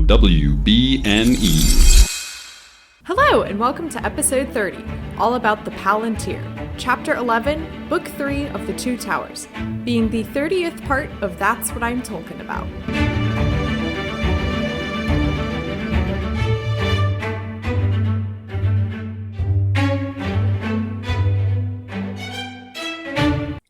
WBNE. Hello, and welcome to episode 30, all about the Palantir, chapter 11, book 3 of the Two Towers, being the 30th part of That's What I'm Tolkien About.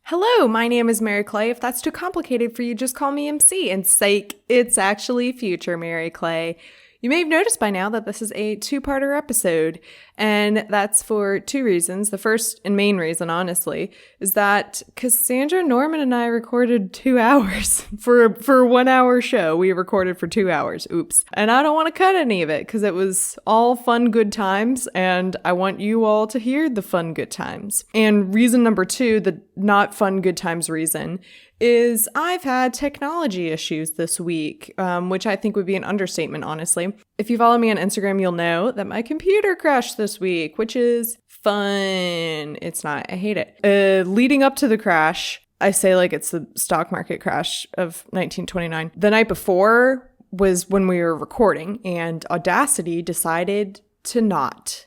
Hello, my name is Mary Clay. If that's too complicated for you, just call me MC. And sake, it's actually future Mary Clay. You may have noticed by now that this is a two-parter episode, and that's for two reasons. The first and main reason, honestly, is that Cassandra, Norman, and I recorded 2 hours for a 1 hour show. We recorded for 2 hours. Oops. And I don't want to cut any of it because it was all fun, good times, and I want you all to hear the fun, good times. And reason number two, the not fun, good times reason, is I've had technology issues this week, which I think would be an understatement, honestly. If you follow me on Instagram, you'll know that my computer crashed this week, which is fun. It's not. I hate it. Leading up to the crash, I say like it's the stock market crash of 1929. The night before was when we were recording, and Audacity decided to not.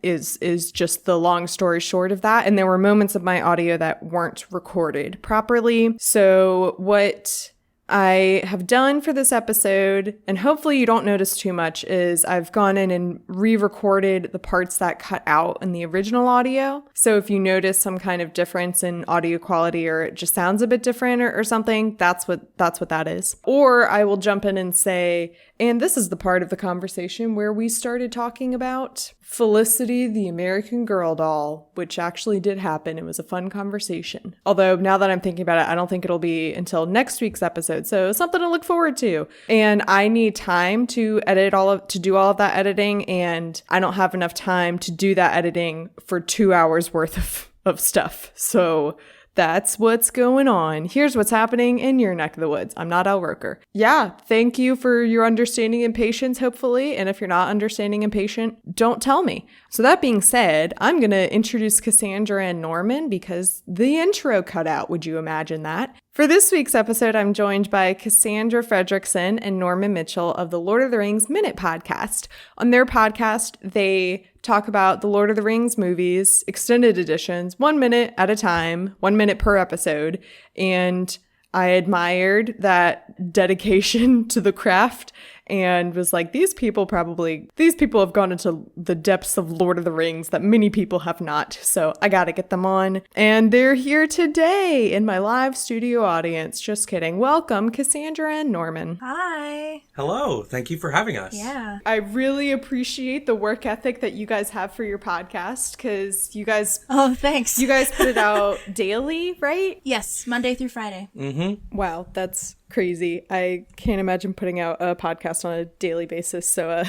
Is just the long story short of that. And there were moments of my audio that weren't recorded properly. So what I have done for this episode, and hopefully you don't notice too much, is I've gone in and re-recorded the parts that cut out in the original audio. So if you notice some kind of difference in audio quality, or it just sounds a bit different or something, that's what that is. Or I will jump in and say, and this is the part of the conversation where we started talking about Felicity, the American Girl doll, which actually did happen. It was a fun conversation. Although now that I'm thinking about it, I don't think it'll be until next week's episode. So something to look forward to. And I need time to do all of that editing. And I don't have enough time to do that editing for 2 hours worth of stuff. So that's what's going on. Here's what's happening in your neck of the woods. I'm not Al Roker. Yeah, thank you for your understanding and patience, hopefully. And if you're not understanding and patient, don't tell me. So that being said, I'm going to introduce Cassandra and Norman because the intro cut out. Would you imagine that? For this week's episode, I'm joined by Cassandra Fredrickson and Norman Mitchell of the Lord of the Rings Minute podcast. On their podcast, they talk about the Lord of the Rings movies, extended editions, 1 minute at a time, 1 minute per episode. And I admired that dedication to the craft and was like, these people have gone into the depths of Lord of the Rings that many people have not. So I got to get them on. And they're here today in my live studio audience. Just kidding. Welcome, Cassandra and Norman. Hi. Hello. Thank you for having us. Yeah. I really appreciate the work ethic that you guys have for your podcast because you guys... Oh, thanks. You guys put it out daily, right? Yes, Monday through Friday. Mm-hmm. Wow, that's crazy. I can't imagine putting out a podcast on a daily basis. So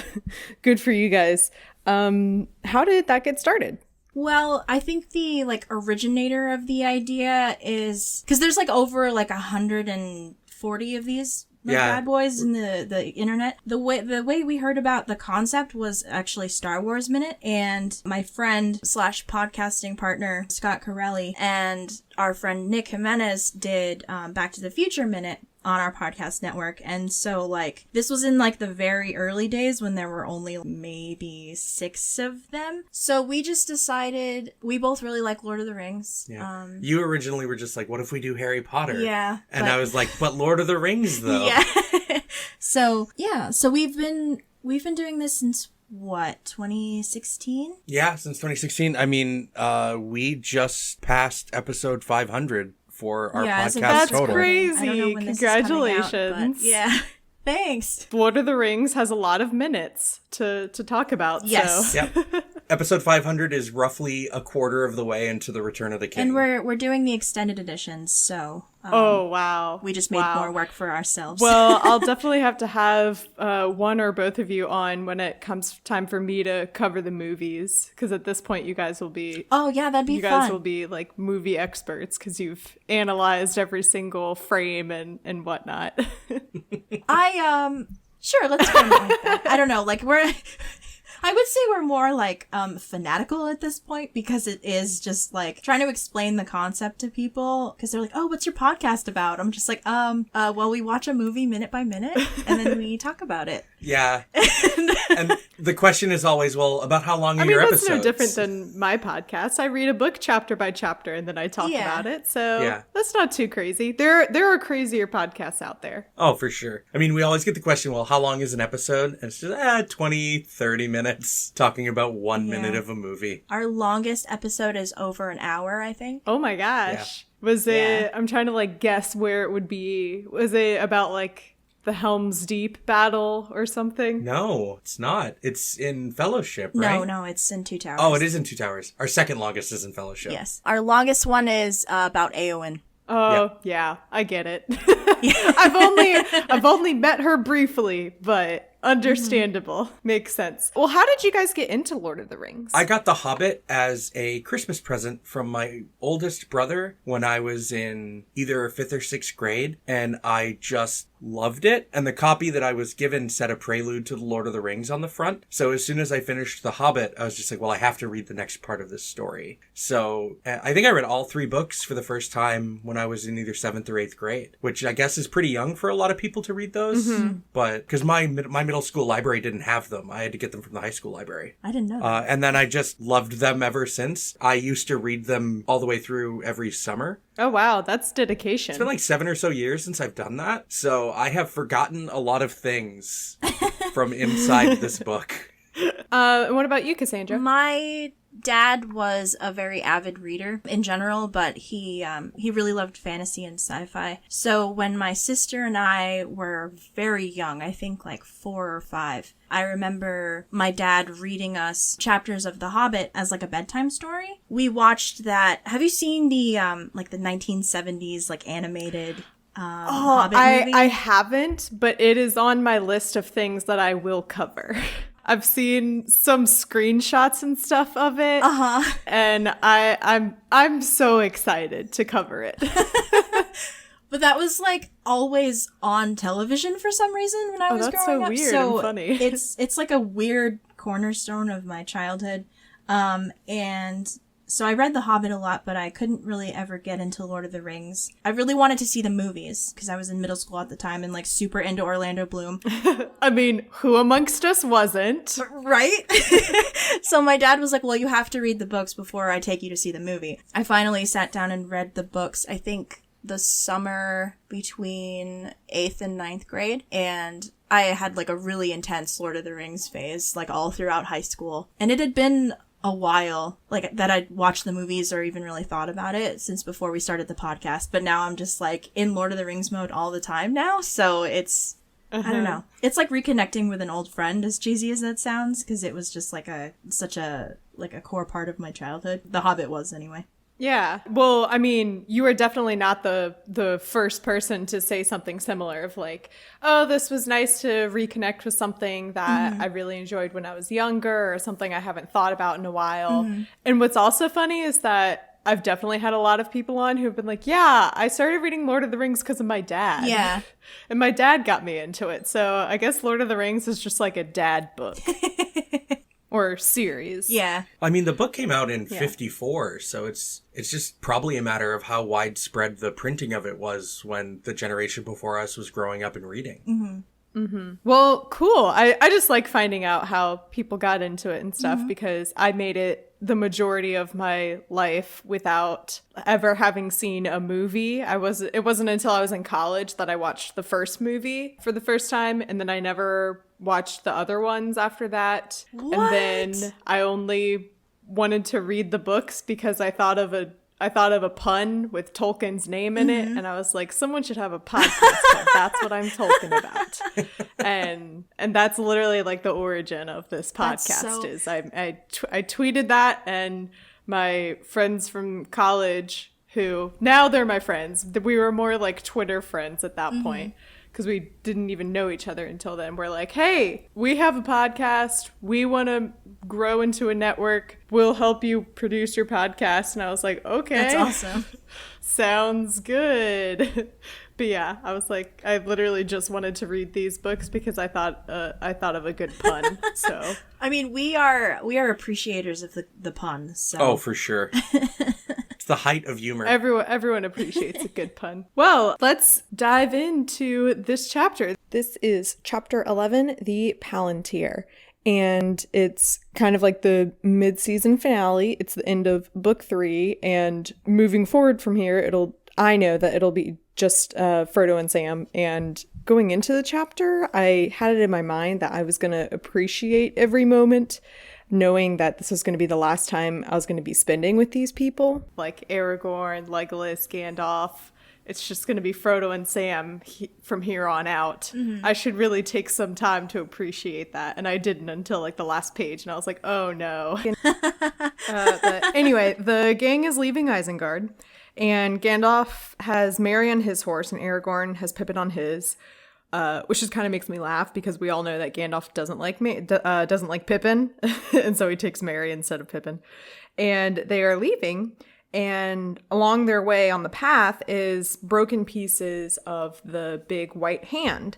good for you guys. How did that get started? Well, I think the originator of the idea is because there's over 140 of these bad boys in the internet. The way we heard about the concept was actually Star Wars Minute, and my friend / podcasting partner Scott Corelli and our friend Nick Jimenez did Back to the Future Minute on our podcast network. And so this was in the very early days when there were only maybe 6 of them. So we just decided we both really like Lord of the Rings. Yeah. You originally were just what if we do Harry Potter? Yeah. And I was like, but Lord of the Rings though. Yeah. So we've been doing this since what, 2016? Yeah, since 2016. I mean, we just passed episode 500 for our podcast so that's total. Crazy. I don't know when Congratulations. This is coming out, but yeah. Thanks. Lord of the Rings has a lot of minutes to talk about. Yes. So. Yep. Episode 500 is roughly a quarter of the way into the Return of the King. And we're doing the extended editions, so oh wow, we just made more work for ourselves. Well, I'll definitely have to have one or both of you on when it comes time for me to cover the movies, because at this point you guys will be that'd be fun. You guys will be movie experts because you've analyzed every single frame and whatnot. Sure, let's frame it like that. I don't know, I would say we're more like fanatical at this point, because it is just like trying to explain the concept to people, because they're like, oh, what's your podcast about? I'm just like, well, we watch a movie minute by minute and then we talk about it. Yeah. And the question is always, well, about how long are your that's episodes? no different than my podcast. I read a book chapter by chapter and then I talk about it. So that's not too crazy. There are crazier podcasts out there. Oh, for sure. I mean, we always get the question, well, how long is an episode? And it's just 20, 30 minutes talking about 1 minute of a movie. Our longest episode is over an hour, I think. Oh my gosh. Yeah. Was it, I'm trying to like guess where it would be. Was it about like the Helm's Deep battle or something? No, it's not. It's in Fellowship, right? No, it's in Two Towers. Oh, it is in Two Towers. Our second longest is in Fellowship. Yes. Our longest one is about Eowyn. Oh, yeah, I get it. I've only met her briefly, but understandable. Makes sense. Well, how did you guys get into Lord of the Rings? I got The Hobbit as a Christmas present from my oldest brother when I was in either 5th or 6th grade, and I just loved it. And the copy that I was given said a prelude to The Lord of the Rings on the front. So as soon as I finished The Hobbit, I was just like, well, I have to read the next part of this story. So I think I read all 3 books for the first time when I was in either 7th or 8th grade, which I guess is pretty young for a lot of people to read those. Mm-hmm. But because my middle school library didn't have them, I had to get them from the high school library. I didn't know that. And then I just loved them ever since. I used to read them all the way through every summer. Oh, wow. That's dedication. It's been like 7 or so years since I've done that. So I have forgotten a lot of things from inside this book. What about you, Cassandra? My dad was a very avid reader in general, but he really loved fantasy and sci-fi. So when my sister and I were very young, I think like 4 or 5, I remember my dad reading us chapters of The Hobbit as like a bedtime story. We watched that. Have you seen the like the 1970s like animated Hobbit movie? I haven't, but it is on my list of things that I will cover. I've seen some screenshots and stuff of it, and I'm so excited to cover it. But that was like always on television for some reason when I was growing up. That's so weird and funny. It's like a weird cornerstone of my childhood, and so I read The Hobbit a lot, but I couldn't really ever get into Lord of the Rings. I really wanted to see the movies because I was in middle school at the time and like super into Orlando Bloom. I mean, who amongst us wasn't? Right? So my dad was like, well, you have to read the books before I take you to see the movie. I finally sat down and read the books, I think the summer between 8th and 9th grade. And I had like a really intense Lord of the Rings phase, like all throughout high school. And it had been a while, like, that I'd watched the movies or even really thought about it since before we started the podcast. But now I'm just, like, in Lord of the Rings mode all the time now. So it's, I don't know. It's like reconnecting with an old friend, as cheesy as that sounds, because it was just, like, such a core part of my childhood. The Hobbit was, anyway. Yeah. Well, I mean, you were definitely not the first person to say something similar of like, oh, this was nice to reconnect with something that I really enjoyed when I was younger or something I haven't thought about in a while. And what's also funny is that I've definitely had a lot of people on who've been like, yeah, I started reading Lord of the Rings because of my dad. Yeah. And my dad got me into it. So I guess Lord of the Rings is just like a dad book. Or series. Yeah. I mean, the book came out in 54, so it's just probably a matter of how widespread the printing of it was when the generation before us was growing up and reading. Well, cool. I just like finding out how people got into it and stuff because I made it the majority of my life without ever having seen a movie. It wasn't until I was in college that I watched the first movie for the first time, and then I never watched the other ones after that. What? And then I only wanted to read the books because I thought of a pun with Tolkien's name in it, and I was like, someone should have a podcast called That's What I'm Tolkien About. And that's literally like the origin of this podcast. Is I tweeted that, and my friends from college, who now they're my friends, we were more like Twitter friends at that point, because we didn't even know each other until then. We're like, hey, we have a podcast. We want to grow into a network. We'll help you produce your podcast. And I was like, okay. That's awesome. Sounds good. But yeah, I was like, I literally just wanted to read these books because I thought of a good pun. So I mean, we are appreciators of the puns. So. Oh, for sure. It's the height of humor. Everyone appreciates a good pun. Well, let's dive into this chapter. This is chapter 11, the Palantir. And it's kind of like the mid-season finale. It's the end of book 3. And moving forward from here, I know that it'll be just Frodo and Sam. And going into the chapter, I had it in my mind that I was going to appreciate every moment, knowing that this was going to be the last time I was going to be spending with these people. Like Aragorn, Legolas, Gandalf. It's just going to be Frodo and Sam from here on out. Mm-hmm. I should really take some time to appreciate that. And I didn't until like the last page. And I was like, oh no. But anyway, the gang is leaving Isengard. And Gandalf has Merry on his horse and Aragorn has Pippin on his. Which just kind of makes me laugh because we all know that Gandalf doesn't like Pippin. And so he takes Merry instead of Pippin. And they are leaving. And along their way on the path is broken pieces of the big white hand.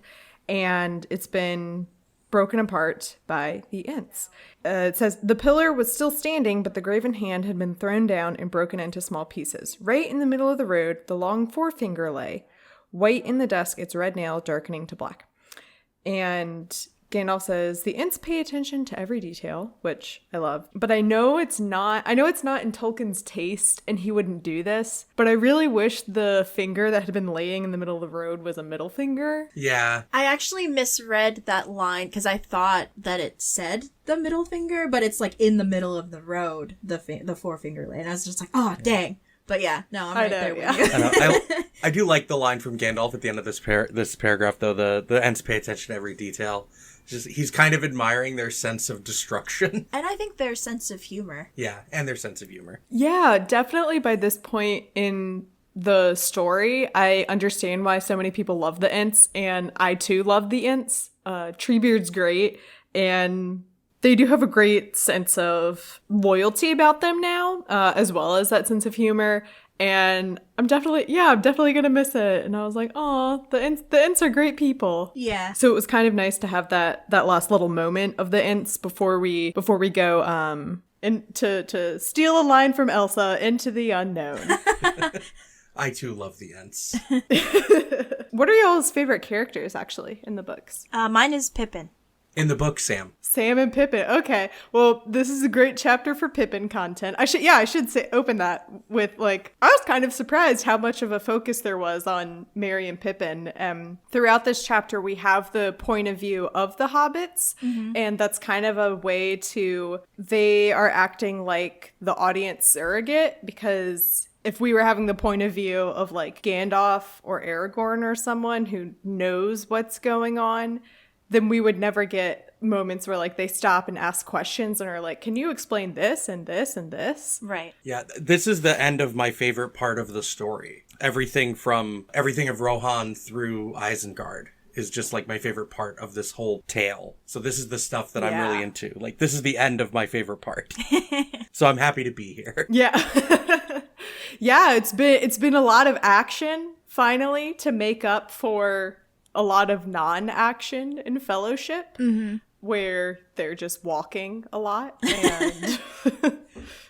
And it's been broken apart by the Ents. It says, the pillar was still standing, but the graven hand had been thrown down and broken into small pieces. Right in the middle of the road, the long forefinger lay, white in the dusk, its red nail darkening to black. And Gandalf says, the Ents pay attention to every detail, which I love. But I know it's not in Tolkien's taste, and he wouldn't do this. But I really wish the finger that had been laying in the middle of the road was a middle finger. Yeah. I actually misread that line because I thought that it said the middle finger, but it's like in the middle of the road, the forefinger lay. And I was just like, oh, dang. But yeah, no, I'm right there with you. I do like the line from Gandalf at the end of this paragraph, though. The Ents pay attention to every detail. He's kind of admiring their sense of destruction. And I think their sense of humor. Yeah, and their sense of humor. Yeah, definitely by this point in the story, I understand why so many people love the Ents, and I too love the Ents. Treebeard's great, and they do have a great sense of loyalty about them now, as well as that sense of humor. And I'm definitely going to miss it. And I was like, oh, the Ents are great people. Yeah. So it was kind of nice to have that last little moment of the Ents before we go to steal a line from Elsa into the unknown. I too love the Ents. What are y'all's favorite characters actually in the books? Mine is Pippin. In the book, Sam and Pippin. Okay. Well, this is a great chapter for Pippin content. I should say open that with like, I was kind of surprised how much of a focus there was on Merry and Pippin. Throughout this chapter, we have the point of view of the hobbits. Mm-hmm. And that's kind of a way they are acting like the audience surrogate, because if we were having the point of view of like Gandalf or Aragorn or someone who knows what's going on, then we would never get moments where like they stop and ask questions and are like, can you explain this and this and this? Right. Yeah, this is the end of my favorite part of the story. Everything of Rohan through Isengard is just like my favorite part of this whole tale. So this is the stuff that I'm really into. Like, this is the end of my favorite part. So I'm happy to be here. Yeah. Yeah, it's been a lot of action finally to make up for a lot of non-action in Fellowship, mm-hmm. where they're just walking a lot and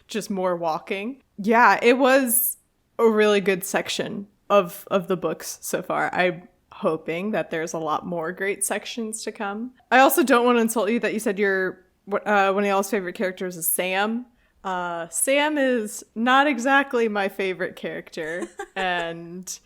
just more walking. Yeah, it was a really good section of the books so far. I'm hoping that there's a lot more great sections to come. I also don't want to insult you that you said one of y'all's favorite characters is Sam. Sam is not exactly my favorite character, and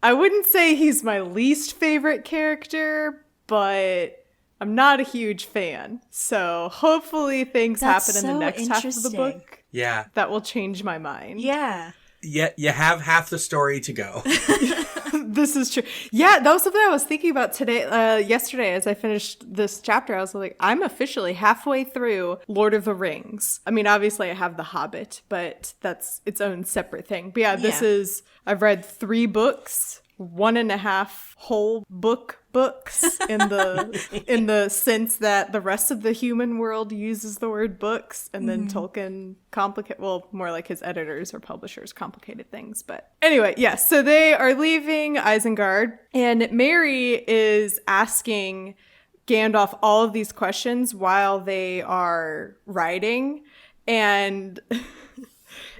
I wouldn't say he's my least favorite character, but I'm not a huge fan. So hopefully things happen in the next half of the book. Yeah. That will change my mind. Yeah. Yeah, you have half the story to go. This is true. Yeah, that was something I was thinking about yesterday as I finished this chapter. I was like, I'm officially halfway through Lord of the Rings. I mean, obviously I have The Hobbit, but that's its own separate thing. But yeah, I've read 3 books 1.5 whole books in the sense that the rest of the human world uses the word books, and then Tolkien more like his editors or publishers complicated things. But anyway, yes, so they are leaving Isengard, and Mary is asking Gandalf all of these questions while they are riding, and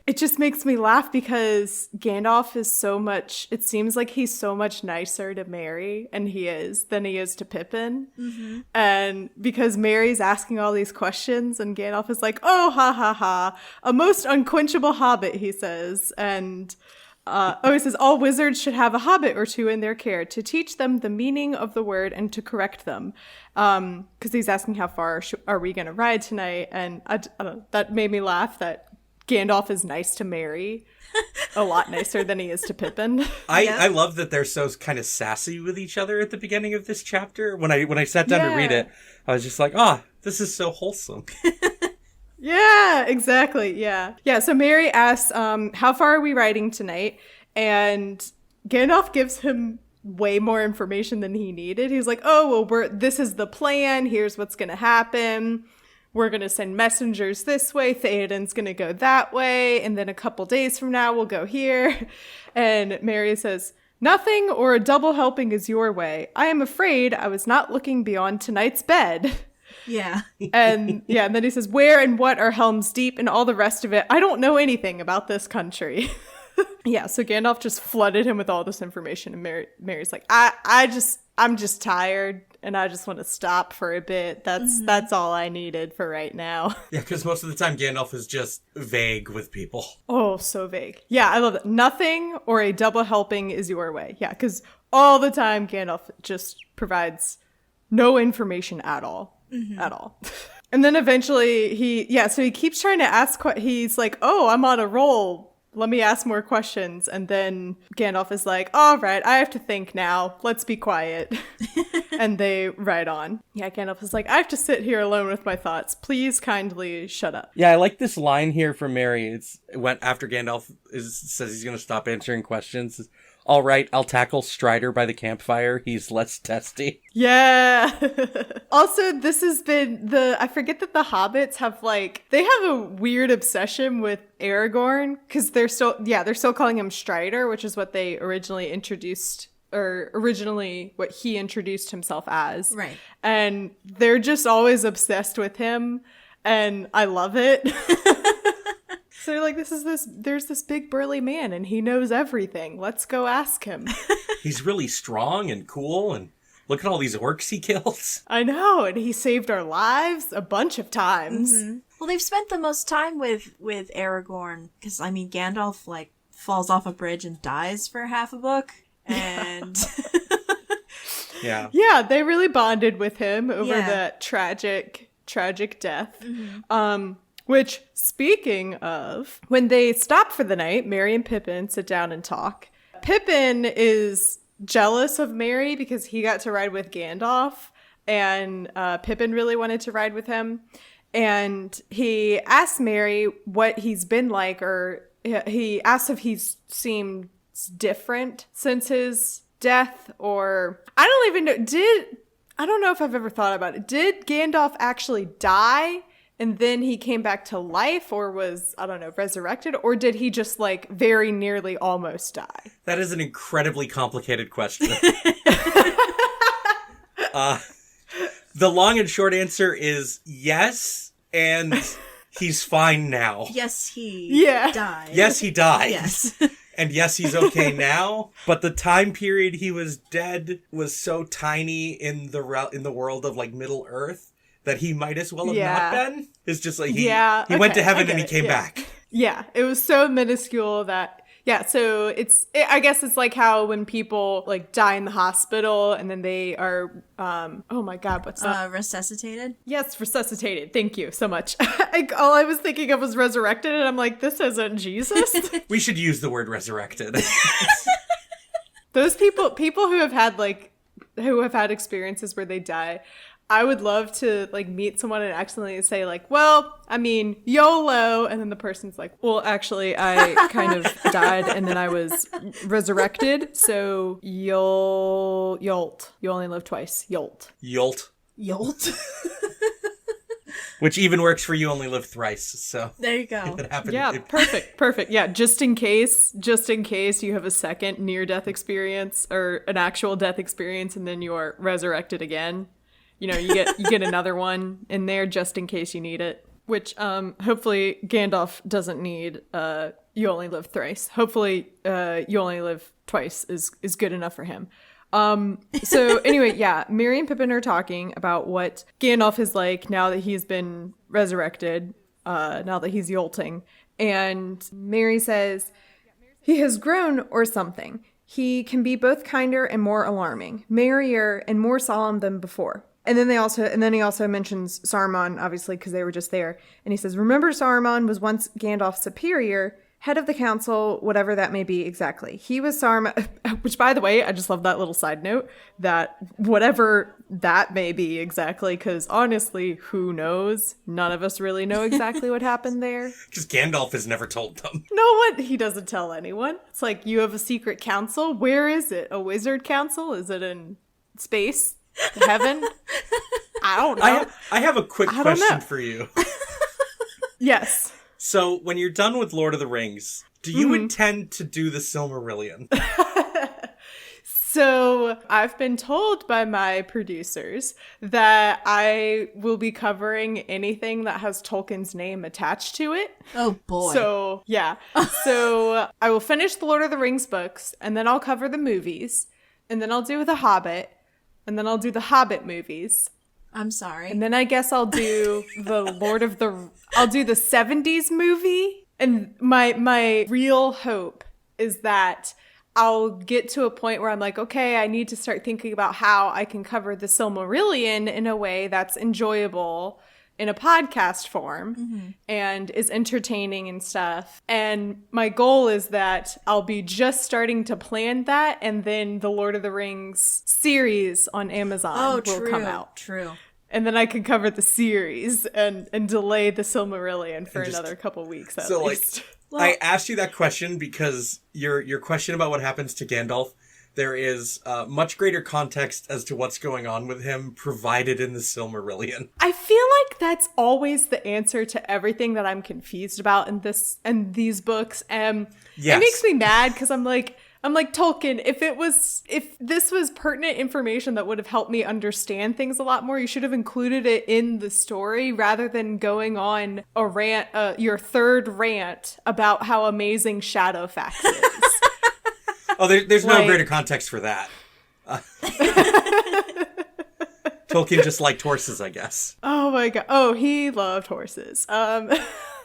it just makes me laugh because Gandalf it seems like he's so much nicer to Merry, and than he is to Pippin. Mm-hmm. And because Merry's asking all these questions, and Gandalf is like, oh, ha, ha, ha, a most unquenchable hobbit, he says. And, he says, all wizards should have a hobbit or two in their care to teach them the meaning of the word and to correct them. Because he's asking how far are we going to ride tonight? And I don't know, that made me laugh that Gandalf is nice to Merry, a lot nicer than he is to Pippin. I love that they're so kind of sassy with each other at the beginning of this chapter. When I sat down to read it, I was just like, this is so wholesome. Yeah, exactly. Yeah. Yeah. So Merry asks, how far are we riding tonight? And Gandalf gives him way more information than he needed. He's like, oh, well, this is the plan. Here's what's going to happen. We're going to send messengers this way. Theoden's going to go that way. And then a couple days from now, we'll go here. And Merry says, nothing or a double helping is your way. I am afraid I was not looking beyond tonight's bed. Yeah. And then he says, where and what are Helm's Deep and all the rest of it? I don't know anything about this country. Yeah, so Gandalf just flooded him with all this information. And Merry's like, I'm just tired. And I just want to stop for a bit. That's all I needed for right now. Yeah, because most of the time Gandalf is just vague with people. Oh, so vague. Yeah, I love that. Nothing or a double helping is your way. Yeah, because all the time Gandalf just provides no information at all. Mm-hmm. At all. And then eventually he keeps trying to ask, he's like, oh, I'm on a roll. Let me ask more questions. And then Gandalf is like, all right, I have to think now. Let's be quiet. And they ride on. Yeah, Gandalf is like, I have to sit here alone with my thoughts. Please kindly shut up. Yeah, I like this line here from Merry. It went after Gandalf says he's going to stop answering questions. All right, I'll tackle Strider by the campfire. He's less testy. Yeah. Also, this has been I forget that the hobbits have they have a weird obsession with Aragorn because they're still calling him Strider, which is what they originally introduced, or originally what he introduced himself as. Right. And they're just always obsessed with him, and I love it. So they're like, there's this big burly man and he knows everything. Let's go ask him. He's really strong and cool, and look at all these orcs he kills. I know, and he saved our lives a bunch of times. Mm-hmm. Well, they've spent the most time with Aragorn, because, I mean, Gandalf, falls off a bridge and dies for half a book, and... Yeah. Yeah, they really bonded with him over that tragic death. Mm-hmm. Which, speaking of, when they stop for the night, Merry and Pippin sit down and talk. Pippin is jealous of Merry because he got to ride with Gandalf, and Pippin really wanted to ride with him. And he asks Merry what he's been like, or he asks if he's seemed different since his death, or I don't even know. I don't know if I've ever thought about it. Did Gandalf actually die? And then he came back to life, or was, I don't know, resurrected? Or did he just, very nearly almost die? That is an incredibly complicated question. The long and short answer is yes, and he's fine now. Yes, he died. Yes, he died. Yes. And yes, he's okay now. But the time period he was dead was so tiny in the world of, Middle Earth, that he might as well have not been. It's just he went to heaven and he came back. Yeah, it was so minuscule that, so I guess it's like how when people die in the hospital and then they are, oh my God, what's that? Resuscitated? Yes, resuscitated. Thank you so much. All I was thinking of was resurrected, and I'm like, this isn't Jesus. We should use the word resurrected. Those people who have had experiences where they die, I would love to like meet someone and accidentally say like, well, I mean, YOLO. And then the person's like, well, actually, I kind of died and then I was resurrected. So yolt. You only live twice. Yolt. Yolt. Which even works for You Only Live Thrice. So there you go. If it happened, Yeah, perfect. Yeah, just in case you have a second near-death experience or an actual death experience and then you are resurrected again. You know, you get another one in there just in case you need it. Which hopefully Gandalf doesn't need You Only Live Thrice. Hopefully You Only Live Twice is good enough for him. So anyway, yeah, Merry and Pippin are talking about what Gandalf is like now that he's been resurrected, now that he's yolting. And Merry says, he has grown or something. He can be both kinder and more alarming, merrier and more solemn than before. And then he also mentions Saruman, obviously, because they were just there. And he says, remember Saruman was once Gandalf's superior, head of the council, whatever that may be exactly. He was Saruman, which, by the way, I just love that little side note, that whatever that may be exactly, because honestly, who knows? None of us really know exactly what happened there. Because Gandalf has never told them. No one, he doesn't tell anyone. It's like, you have a secret council? Where is it? A wizard council? Is it in space? Heaven? I don't know. I have a quick question for you. Yes. So, when you're done with Lord of the Rings, do you intend to do the Silmarillion? So, I've been told by my producers that I will be covering anything that has Tolkien's name attached to it. Oh, boy. So, yeah. So, I will finish the Lord of the Rings books, and then I'll cover the movies, and then I'll do The Hobbit, and then I'll do the Hobbit movies. I'm sorry. And then I guess I'll do I'll do the 70s movie. And my real hope is that I'll get to a point where I'm like, okay, I need to start thinking about how I can cover the Silmarillion in a way that's enjoyable in a podcast form and is entertaining and stuff. And my goal is that I'll be just starting to plan that, and then the Lord of the Rings series on Amazon will come out. True. And then I can cover the series and delay the Silmarillion for another couple weeks at least. Well, I asked you that question because your question about what happens to Gandalf, there is much greater context as to what's going on with him provided in the Silmarillion. I feel like that's always the answer to everything that I'm confused about in these books. Yes. It makes me mad because I'm like, Tolkien, if this was pertinent information that would have helped me understand things a lot more, you should have included it in the story rather than going on a rant, your third rant about how amazing Shadowfax is. Oh, there's no greater context for that. Tolkien just liked horses, I guess. Oh my god. Oh, he loved horses.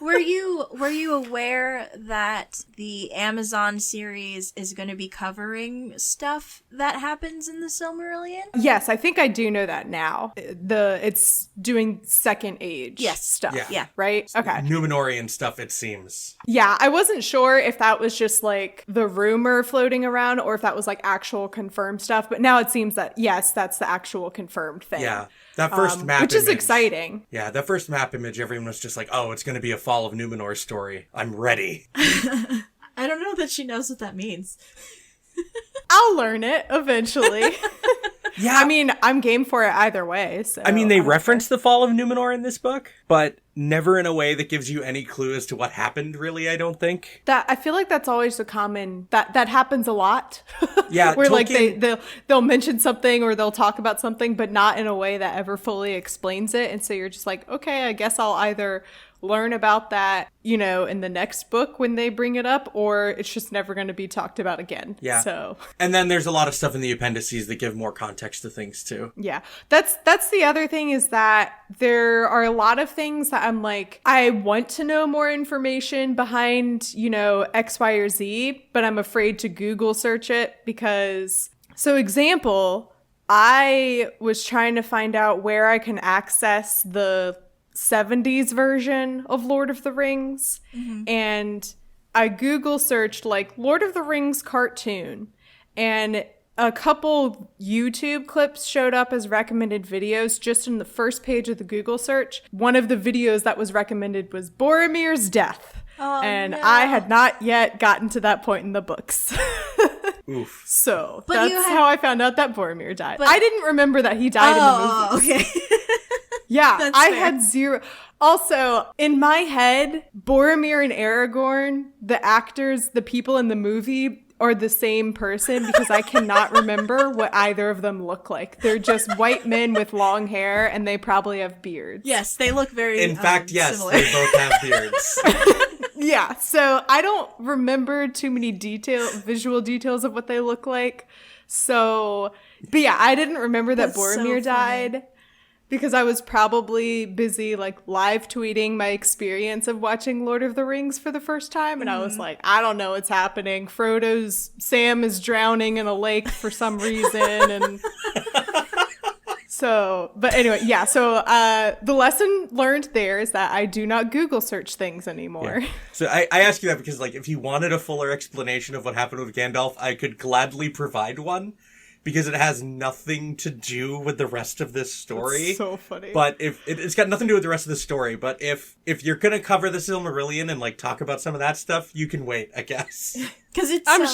Were you aware that the Amazon series is going to be covering stuff that happens in the Silmarillion? Yes, I think I do know that now. It's doing Second Age stuff. Yeah. Right? Okay. Numenorian stuff, it seems. Yeah, I wasn't sure if that was just like the rumor floating around or if that was like actual confirmed stuff, but now it seems that yes, that's the actual confirmed thing. Yeah. That first map which image, is exciting. Yeah, that first map image, everyone was just like, oh, it's going to be a Fall of Numenor story. I'm ready. I don't know that she knows what that means. I'll learn it eventually. Yeah. I mean, I'm game for it either way. So I mean, they reference the Fall of Numenor in this book, but never in a way that gives you any clue as to what happened, really, I don't think. That I feel like that's always a common that happens a lot. Yeah, where Tolkien, like they'll mention something or they'll talk about something, but not in a way that ever fully explains it. And so you're just like, okay, I guess I'll either learn about that, in the next book when they bring it up, or it's just never going to be talked about again. Yeah. So. And then there's a lot of stuff in the appendices that give more context to things too. Yeah. That's the other thing, is that there are a lot of things that I'm like, I want to know more information behind, X, Y, or Z, but I'm afraid to Google search it because, so example, I was trying to find out where I can access the 70s version of Lord of the Rings, and I Google searched like Lord of the Rings cartoon, and a couple YouTube clips showed up as recommended videos just in the first page of the Google search. One of the videos that was recommended was Boromir's death. Oh, and no. I had not yet gotten to that point in the books. Oof. So But that's how I found out that Boromir died. But- I didn't remember that he died in the movie. Okay. Yeah, That's I fair. had zero. Also, in my head, Boromir and Aragorn, the actors, the people in the movie, are the same person because I cannot remember what either of them look like. They're just white men with long hair, and they probably have beards. Yes, they look very In fact, yes, similar. they both have beards. Yeah, so I don't remember too many visual details of what they look like. So, but yeah, I didn't remember that That's so Boromir funny. died because I was probably busy like live tweeting my experience of watching Lord of the Rings for the first time. And I was like, I don't know what's happening. Sam is drowning in a lake for some reason. And so, but anyway, yeah. So the lesson learned there is that I do not Google search things anymore. Yeah. So I ask you that because, like, if you wanted a fuller explanation of what happened with Gandalf, I could gladly provide one because it has nothing to do with the rest of this story. It's so funny. But it's got nothing to do with the rest of the story. But if you're gonna cover the Silmarillion and like talk about some of that stuff, you can wait, I guess. Because it's I'm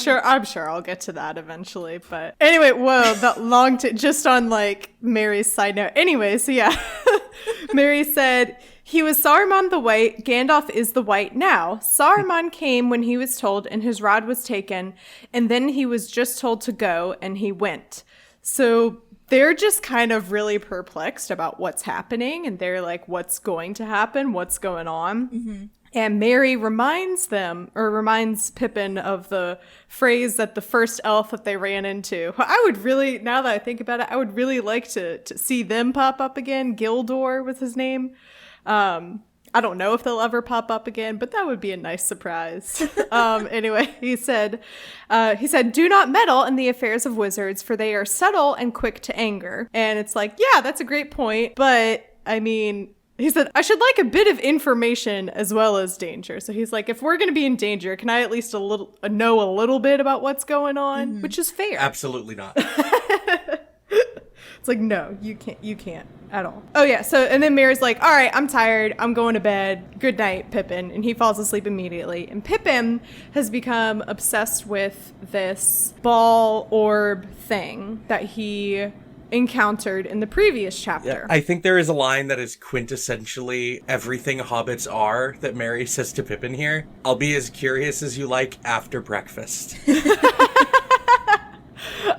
sure I'll get to that eventually. But anyway, whoa, that just on like Mary's side note. Anyway, so yeah, Mary said, he was Saruman the White, Gandalf is the White now. Saruman came when he was told and his rod was taken, and then he was just told to go and he went. So they're just kind of really perplexed about what's happening, and they're like, what's going to happen? What's going on? Mm-hmm. And Mary reminds Pippin of the phrase that the first elf that they ran into. I would really, now that I think about it, I would really like to see them pop up again. Gildor was his name. I don't know if they'll ever pop up again, but that would be a nice surprise. Anyway, he said, do not meddle in the affairs of wizards, for they are subtle and quick to anger. And it's like, yeah, that's a great point. But I mean, he said, I should like a bit of information as well as danger. So he's like, if we're going to be in danger, can I at least know a little bit about what's going on? Mm-hmm. Which is fair. Absolutely not. It's like, no, you can't at all. Oh yeah, so, and then Mary's like, all right, I'm tired, I'm going to bed, good night, Pippin, and he falls asleep immediately. And Pippin has become obsessed with this ball orb thing that he encountered in the previous chapter. Yeah, I think there is a line that is quintessentially everything hobbits are that Mary says to Pippin here. I'll be as curious as you like after breakfast.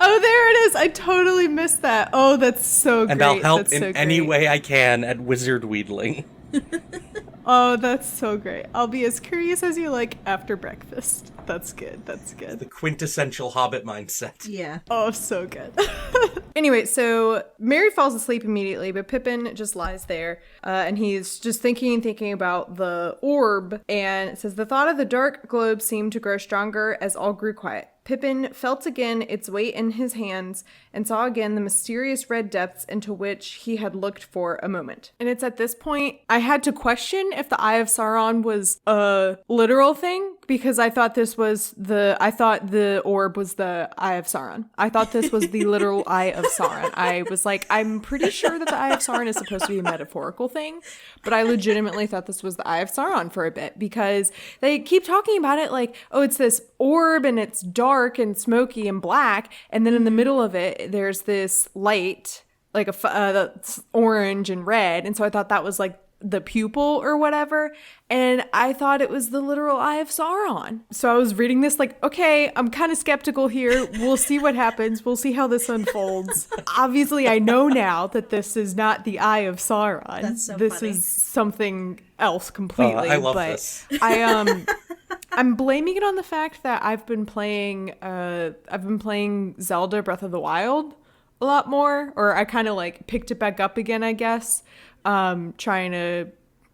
Oh, there it is. I totally missed that. Oh, that's so great. And I'll help that's in so any great. way I can at wizard wheedling. Oh, that's so great. I'll be as curious as you like after breakfast. That's good. That's good. The quintessential hobbit mindset. Yeah. Oh, so good. Anyway, so Mary falls asleep immediately, but Pippin just lies there, and he's just thinking about the orb, and it says, the thought of the dark globe seemed to grow stronger as all grew quiet. Pippin felt again its weight in his hands and saw again the mysterious red depths into which he had looked for a moment. And it's at this point I had to question if the Eye of Sauron was a literal thing, because I thought the orb was the Eye of Sauron. I thought this was the literal Eye of Sauron. I was like, I'm pretty sure that the Eye of Sauron is supposed to be a metaphorical thing, but I legitimately thought this was the Eye of Sauron for a bit, because they keep talking about it like, oh, it's this orb and it's dark and smoky and black, and then in the middle of it there's this light like that's orange and red, and so I thought that was like the pupil or whatever, and I thought it was the literal Eye of Sauron. So I was reading this like, okay, I'm kind of skeptical here. We'll see what happens. We'll see how this unfolds. Obviously, I know now that this is not the Eye of Sauron. That's so this funny. is something else completely. I love but this. I'm blaming it on the fact that I've been playing Zelda Breath of the Wild a lot more, or I kind of like picked it back up again, I guess, trying to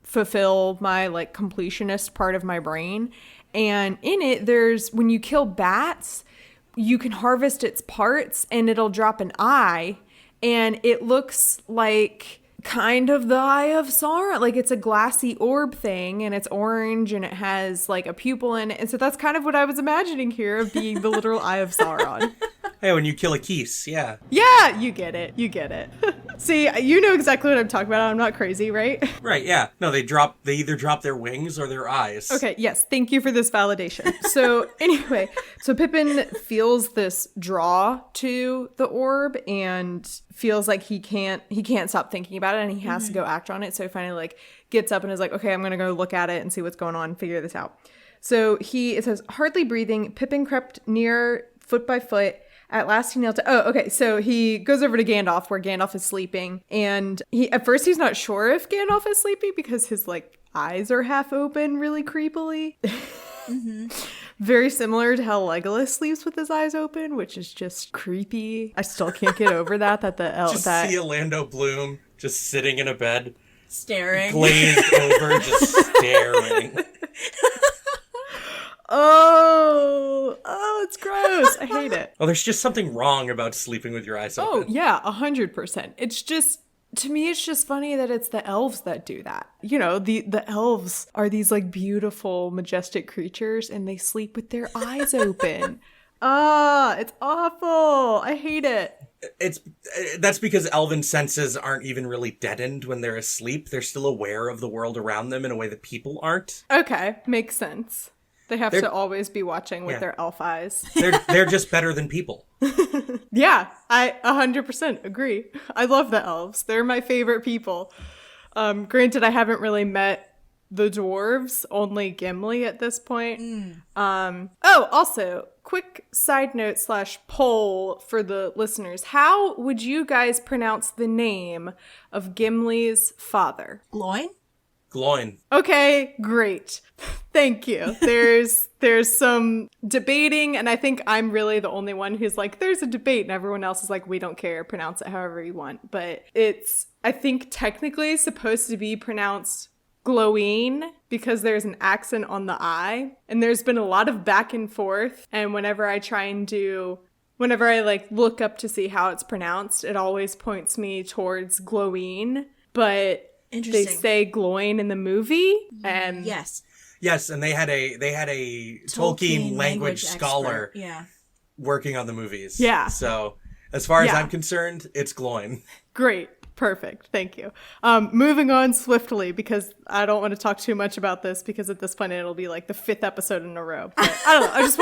fulfill my like completionist part of my brain. And in it, there's, when you kill bats, you can harvest its parts and it'll drop an eye, and it looks like kind of the Eye of Sauron. Like, it's a glassy orb thing, and it's orange, and it has, like, a pupil in it. And so that's kind of what I was imagining here of being the literal Eye of Sauron. Hey, when you kill a Keese, yeah. Yeah, you get it. You get it. See, you know exactly what I'm talking about. I'm not crazy, right? Right, yeah. No, they either drop their wings or their eyes. Okay, yes. Thank you for this validation. So anyway, so Pippin feels this draw to the orb and feels like he can't stop thinking about it, and he has to go act on it. So he finally like gets up and is like, okay, I'm going to go look at it and see what's going on, figure this out. So it says, hardly breathing, Pippin crept near foot by foot. At last he knelt. So he goes over to Gandalf where Gandalf is sleeping, and at first he's not sure if Gandalf is sleeping because his like eyes are half open really creepily. Very similar to how Legolas sleeps with his eyes open, which is just creepy. I still can't get over that See Orlando Bloom just sitting in a bed, staring, glazed over, just staring. Oh, it's gross. I hate it. Oh, there's just something wrong about sleeping with your eyes open. Oh, yeah, 100%. It's just, to me, it's just funny that it's the elves that do that. You know, the elves are these, like, beautiful, majestic creatures, and they sleep with their eyes open. It's awful. I hate it. That's because elven senses aren't even really deadened when they're asleep. They're still aware of the world around them in a way that people aren't. Okay, makes sense. They have to always be watching with their elf eyes. They're just better than people. Yeah, I 100% agree. I love the elves. They're my favorite people. Granted, I haven't really met the dwarves, only Gimli at this point. Also, quick side note / poll for the listeners. How would you guys pronounce the name of Gimli's father? Gloin? Gloin. Okay, great. Thank you. There's some debating, and I think I'm really the only one who's like, there's a debate, and everyone else is like, we don't care, pronounce it however you want. But it's, I think, technically supposed to be pronounced Gloween because there's an accent on the I, and there's been a lot of back and forth, and whenever I like look up to see how it's pronounced, it always points me towards Gloween, but they say Gloin in the movie, and yes, and they had a Tolkien language scholar working on the movies. Yeah. So as far as I'm concerned, it's Gloin. Great. Perfect. Thank you. Moving on swiftly because I don't want to talk too much about this because at this point it'll be like the 5th episode in a row. But I don't know. I just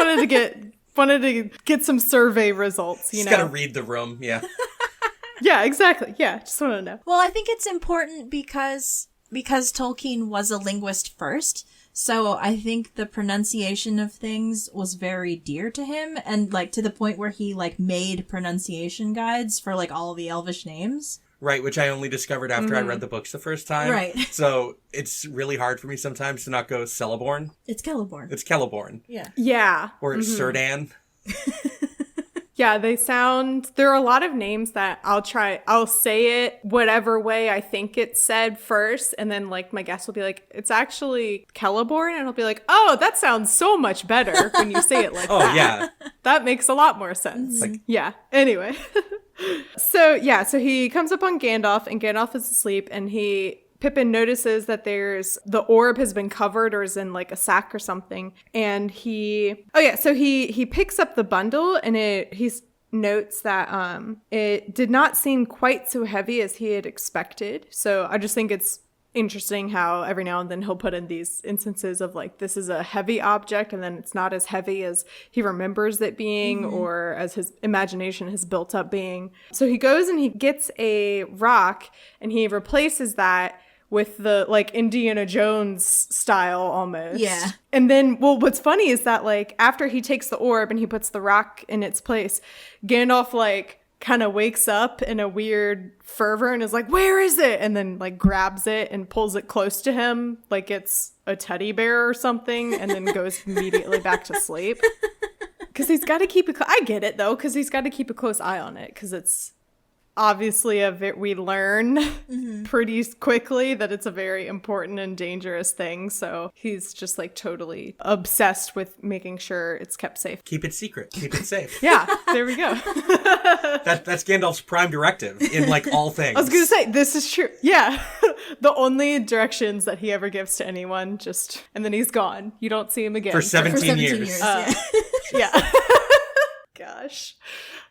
wanted to get some survey results, you know. Just gotta read the room, yeah. Yeah, exactly. Yeah, just want to know. Well, I think it's important because Tolkien was a linguist first, so I think the pronunciation of things was very dear to him, and like to the point where he like made pronunciation guides for like all the Elvish names. Right, which I only discovered after I read the books the first time. Right. So it's really hard for me sometimes to not go Celeborn. It's Celeborn. It's Celeborn. Yeah. Yeah. Or it's Círdan. Yeah, there are a lot of names that I'll say it whatever way I think it's said first, and then like my guest will be like, it's actually Celeborn, and I'll be like, oh, that sounds so much better when you say it like that. Oh, yeah. That makes a lot more sense. Like, yeah. Anyway. So he comes up on Gandalf, and Gandalf is asleep, and Pippin notices that the orb has been covered or is in like a sack or something. And he picks up the bundle, and he notes that it did not seem quite so heavy as he had expected. So I just think it's interesting how every now and then he'll put in these instances of like, this is a heavy object, and then it's not as heavy as he remembers it being or as his imagination has built up being. So he goes and he gets a rock, and he replaces that with the like Indiana Jones style almost. Yeah. And then, well, what's funny is that like after he takes the orb and he puts the rock in its place, Gandalf like kind of wakes up in a weird fervor and is like, where is it? And then like grabs it and pulls it close to him like it's a teddy bear or something, and then goes immediately back to sleep. Because he's got to keep I get it though, because he's got to keep a close eye on it because it's obviously we learn pretty quickly that it's a very important and dangerous thing. So he's just like totally obsessed with making sure it's kept safe. Keep it secret. Keep it safe. Yeah, there we go. That's Gandalf's prime directive in like all things. I was going to say, this is true. Yeah. The only directions that he ever gives to anyone, and then he's gone. You don't see him again. For 17 years. Yeah. Gosh.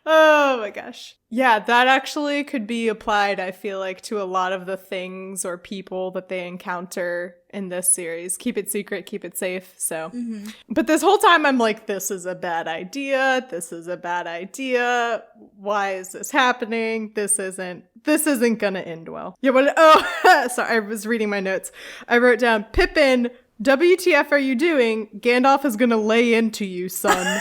Oh my gosh. Yeah, that actually could be applied, I feel like, to a lot of the things or people that they encounter in this series. Keep it secret, keep it safe. So, But this whole time I'm like, this is a bad idea. This is a bad idea. Why is this happening? This isn't gonna end well. Yeah, sorry, I was reading my notes. I wrote down, Pippin, WTF are you doing? Gandalf is gonna lay into you, son.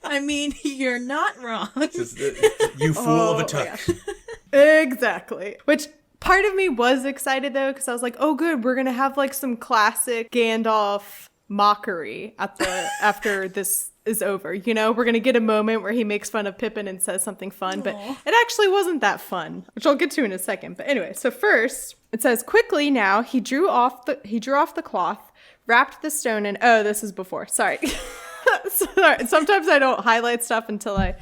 I mean, you're not wrong. You fool of a Took. Exactly. Which part of me was excited, though, because I was like, oh, good, we're going to have like some classic Gandalf mockery after this is over. You know, we're going to get a moment where he makes fun of Pippin and says something fun, but it actually wasn't that fun, which I'll get to in a second. But anyway, so first it says, quickly now, he drew off the cloth, wrapped the stone in, this is before, sorry. Sorry, sometimes I don't highlight stuff until I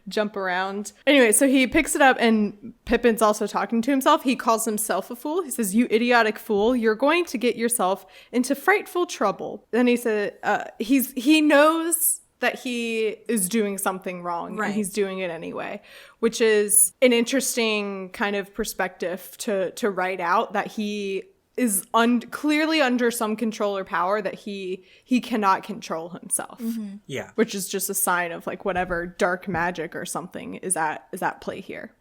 jump around. Anyway, so he picks it up and Pippin's also talking to himself. He calls himself a fool. He says, you idiotic fool, you're going to get yourself into frightful trouble. Then he said, he knows that he is doing something wrong, right, and he's doing it anyway, which is an interesting kind of perspective to write out, that he is clearly under some control or power that he cannot control himself. Mm-hmm. Yeah. Which is just a sign of like whatever dark magic or something is at play here.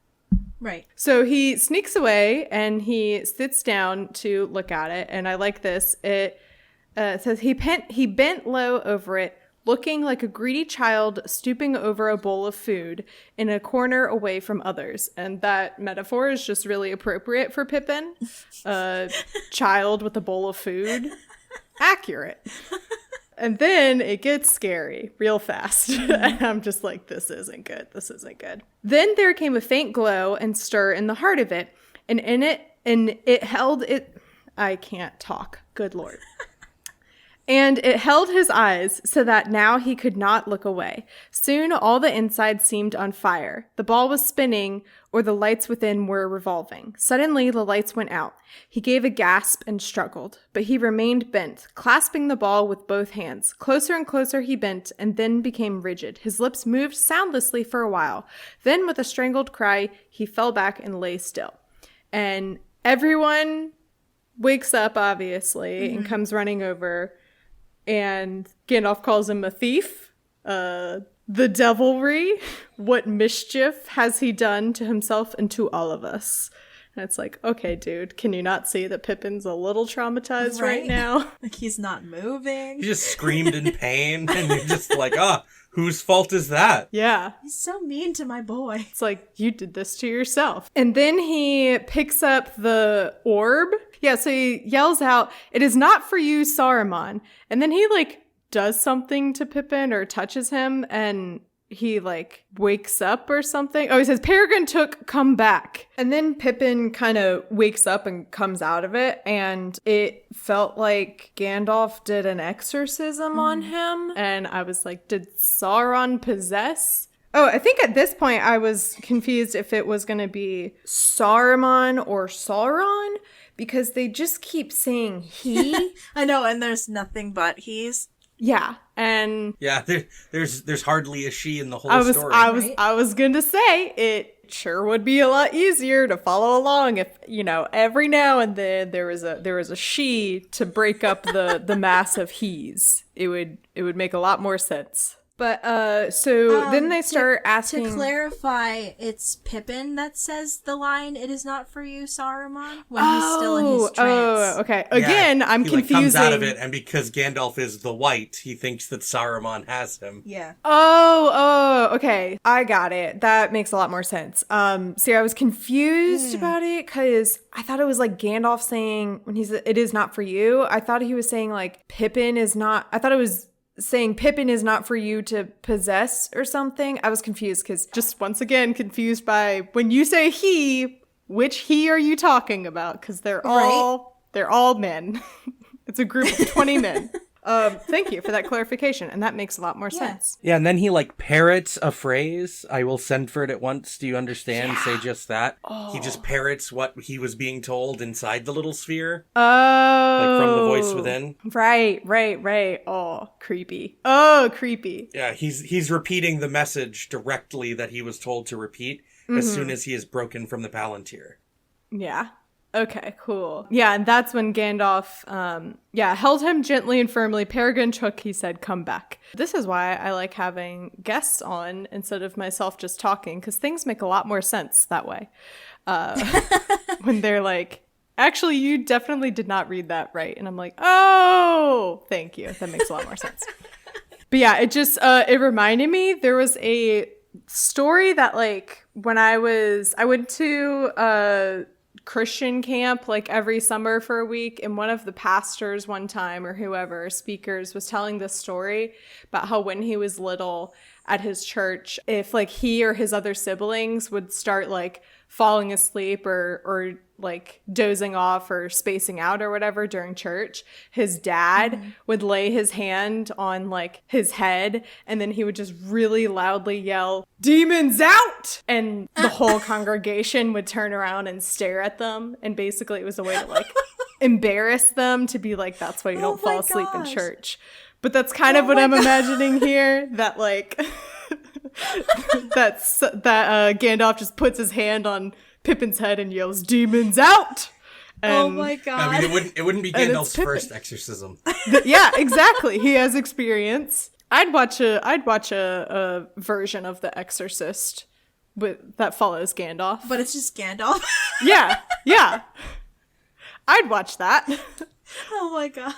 Right. So he sneaks away and he sits down to look at it. And I like this. It says he bent low over it, looking like a greedy child stooping over a bowl of food in a corner away from others. And that metaphor is just really appropriate for Pippin. A child with a bowl of food. Accurate. And then it gets scary real fast. And I'm just like, this isn't good. This isn't good. Then there came a faint glow and stir in the heart of it. And it held it. I can't talk. Good Lord. And it held his eyes so that now he could not look away. Soon all the inside seemed on fire. The ball was spinning, or the lights within were revolving. Suddenly the lights went out. He gave a gasp and struggled, but he remained bent, clasping the ball with both hands. Closer and closer he bent, and then became rigid. His lips moved soundlessly for a while. Then with a strangled cry, he fell back and lay still. And everyone wakes up, obviously, and comes running over. And Gandalf calls him a thief, the devilry. What mischief has he done to himself and to all of us? And it's like, okay, dude, can you not see that Pippin's a little traumatized right now? Like he's not moving. He just screamed in pain, and you're just like, whose fault is that? Yeah. He's so mean to my boy. It's like, you did this to yourself. And then he picks up the orb. Yeah, so he yells out, it is not for you, Saruman. And then he, like, does something to Pippin or touches him, and he, like, wakes up or something. Oh, he says, Peregrine Took, come back. And then Pippin kind of wakes up and comes out of it, and it felt like Gandalf did an exorcism on him. And I was like, did Sauron possess? Oh, I think at this point I was confused if it was going to be Saruman or Sauron, because they just keep saying he. I know, and there's nothing but he's. Yeah, and yeah, there's hardly a she in the whole story. I was going to say it sure would be a lot easier to follow along if, you know, every now and then there was a she to break up the mass of he's. It would make a lot more sense. But so then they start asking. To clarify, it's Pippin that says the line, "It is not for you, Saruman," when he's still in his trance. Oh, okay. Again, yeah, I'm confusing. He comes out of it, and because Gandalf is the white, he thinks that Saruman has him. Yeah. Oh, okay. I got it. That makes a lot more sense. See, I was confused about it because I thought it was like Gandalf saying when he said, "It is not for you." I thought he was saying like Pippin is not. I thought it was saying Pippin is not for you to possess or something. I was confused because just once again confused by when you say he, which he are you talking about? Because they're all men. It's a group of 20 men. Thank you for that clarification, and that makes a lot more sense. Yeah, and then he like parrots a phrase. I will send for it at once. Do you understand? Yeah. Say just that. Oh. He just parrots what he was being told inside the little sphere. Oh. Like from the voice within. Right. Oh, creepy. Yeah, he's repeating the message directly that he was told to repeat as soon as he is broken from the Palantir. Yeah. Okay, cool. Yeah, and that's when Gandalf, held him gently and firmly. Peregrine took, he said, come back. This is why I like having guests on instead of myself just talking, because things make a lot more sense that way. When they're like, actually, you definitely did not read that right. And I'm like, oh, thank you. That makes a lot more sense. But yeah, it just, it reminded me, there was a story that like, when I went to, Christian camp like every summer for a week, and one of the pastors one time, or whoever speakers, was telling this story about how when he was little at his church, if like he or his other siblings would start like falling asleep or like dozing off or spacing out or whatever during church, his dad would lay his hand on like his head, and then he would just really loudly yell, "Demons out!" And the whole congregation would turn around and stare at them. And basically it was a way to like embarrass them, to be like, that's why you don't fall asleep in church. But that's kind of what I'm imagining here, that like that Gandalf just puts his hand on Pippin's head and yells, "Demons out!" And, oh my god! I mean, it wouldn't be Gandalf's first exorcism. Yeah, exactly. He has experience. I'd watch a version of The Exorcist that follows Gandalf, but it's just Gandalf. Yeah. I'd watch that. Oh my god.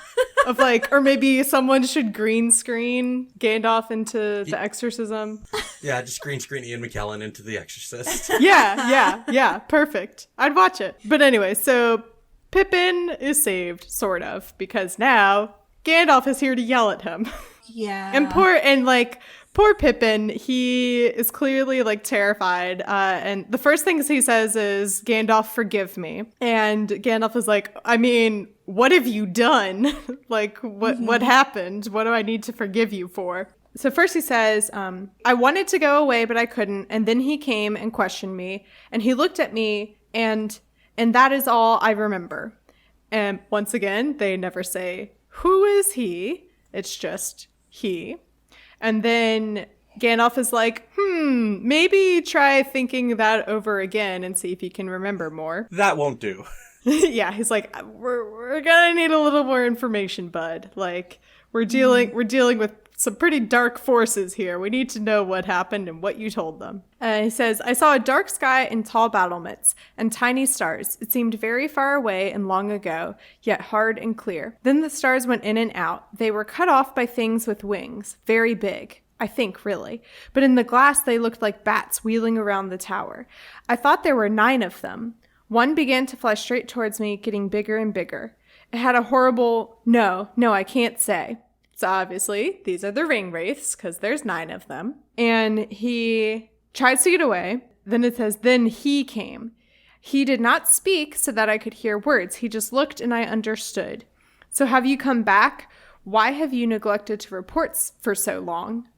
Of like, or maybe someone should green screen Gandalf into The Exorcism. Yeah, just green screen Ian McKellen into The Exorcist. Yeah, perfect. I'd watch it. But anyway, so Pippin is saved, sort of, because now Gandalf is here to yell at him. Yeah. And poor Pippin, he is clearly like terrified. And the first things he says is, "Gandalf, forgive me." And Gandalf is like, I mean, what have you done? Like, what happened? What do I need to forgive you for? So first he says, I wanted to go away, but I couldn't. And then he came and questioned me, and he looked at me, and that is all I remember. And once again, they never say, who is he? It's just he. And then Gandalf is like, maybe try thinking that over again and see if you can remember more. That won't do. Yeah, he's like, we're gonna need a little more information, bud. Like, we're dealing with some pretty dark forces here. We need to know what happened and what you told them. He says, I saw a dark sky and tall battlements and tiny stars. It seemed very far away and long ago, yet hard and clear. Then the stars went in and out. They were cut off by things with wings, very big. I think, really. But in the glass, they looked like bats wheeling around the tower. I thought there were 9 of them. One began to fly straight towards me, getting bigger and bigger. It had a horrible, no, I can't say. So obviously, these are the ring wraiths, because there's 9 of them. And he tries to get away. Then it says, then he came. He did not speak so that I could hear words. He just looked and I understood. So have you come back? Why have you neglected to report for so long?